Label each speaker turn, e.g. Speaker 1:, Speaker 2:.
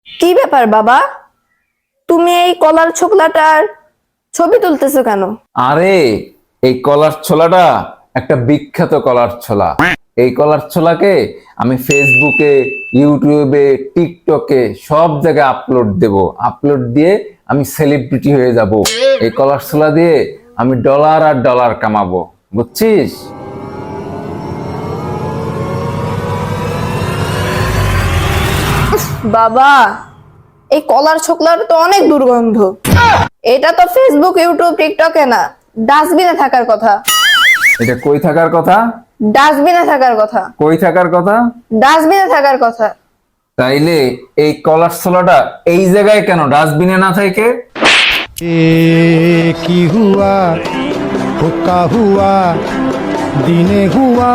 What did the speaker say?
Speaker 1: কি ব্যাপার বাবা, তুমি এই কলার ছোকলাটার ছবি তুলতেছো কেন?
Speaker 2: আরে এই কলার ছোলাটা একটা বিখ্যাত কলার ছোলা। এই কলার ছোলাকে আমি ফেসবুকে, ইউটিউবে, টিকটকে সব জায়গায় আপলোড দেব। আপলোড দিয়ে আমি সেলিব্রিটি হয়ে যাব। এই কলার ছোলা দিয়ে আমি ডলার আর ডলার কামাবো, বুঝছিস?
Speaker 1: বাবা, এই কলার ছোকলার তো অনেক দুর্গন্ধ। এটা তো ফেসবুক, ইউটিউব, টিকটকে না, ডাস্টবিনে থাকার কথা।
Speaker 2: এটা কই থাকার কথা?
Speaker 1: ডাস্টবিনে থাকার কথা।
Speaker 2: কই থাকার কথা?
Speaker 1: ডাস্টবিনে থাকার কথা।
Speaker 2: তাইলে এই কলার ছোলাটা এই জায়গায় কেন ডাস্টবিনে না থাকে?
Speaker 3: কি হুয়া, হুকা হুয়া, দিনে হুয়া।